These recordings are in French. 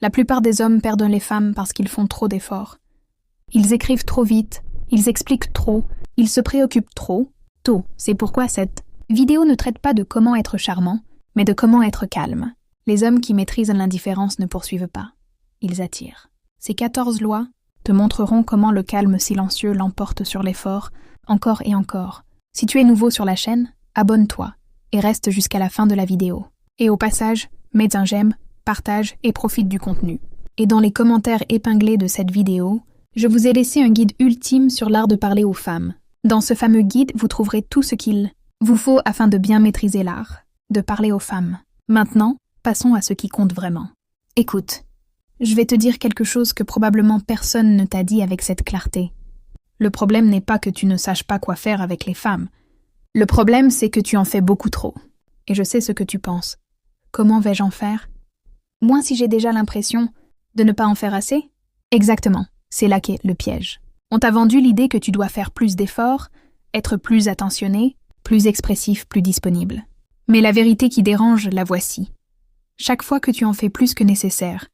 La plupart des hommes perdent les femmes parce qu'ils font trop d'efforts. Ils écrivent trop vite, ils expliquent trop, ils se préoccupent trop, tôt. C'est pourquoi cette vidéo ne traite pas de comment être charmant, mais de comment être calme. Les hommes qui maîtrisent l'indifférence ne poursuivent pas. Ils attirent. Ces 14 lois te montreront comment le calme silencieux l'emporte sur l'effort, encore et encore. Si tu es nouveau sur la chaîne, abonne-toi et reste jusqu'à la fin de la vidéo. Et au passage, mets un j'aime, partage et profite du contenu. Et dans les commentaires épinglés de cette vidéo, je vous ai laissé un guide ultime sur l'art de parler aux femmes. Dans ce fameux guide, vous trouverez tout ce qu'il vous faut afin de bien maîtriser l'art, de parler aux femmes. Maintenant, passons à ce qui compte vraiment. Écoute, je vais te dire quelque chose que probablement personne ne t'a dit avec cette clarté. Le problème n'est pas que tu ne saches pas quoi faire avec les femmes. Le problème, c'est que tu en fais beaucoup trop. Et je sais ce que tu penses. Comment vais-je en faire? Moins si j'ai déjà l'impression de ne pas en faire assez? Exactement, c'est là qu'est le piège. On t'a vendu l'idée que tu dois faire plus d'efforts, être plus attentionné, plus expressif, plus disponible. Mais la vérité qui dérange, la voici. Chaque fois que tu en fais plus que nécessaire,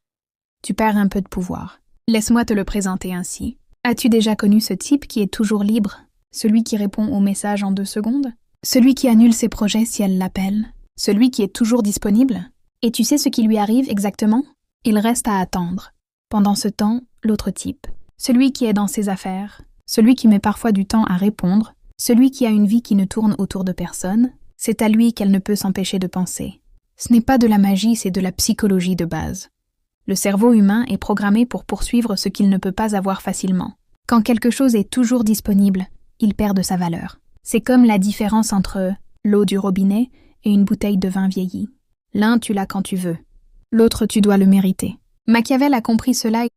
tu perds un peu de pouvoir. Laisse-moi te le présenter ainsi. As-tu déjà connu ce type qui est toujours libre? Celui qui répond aux messages en 2 secondes? Celui qui annule ses projets si elle l'appelle? Celui qui est toujours disponible? Et tu sais ce qui lui arrive exactement? Il reste à attendre. Pendant ce temps, l'autre type. Celui qui est dans ses affaires, celui qui met parfois du temps à répondre, celui qui a une vie qui ne tourne autour de personne, c'est à lui qu'elle ne peut s'empêcher de penser. Ce n'est pas de la magie, c'est de la psychologie de base. Le cerveau humain est programmé pour poursuivre ce qu'il ne peut pas avoir facilement. Quand quelque chose est toujours disponible, il perd de sa valeur. C'est comme la différence entre l'eau du robinet et une bouteille de vin vieilli. L'un, tu l'as quand tu veux. L'autre, tu dois le mériter. Machiavel a compris cela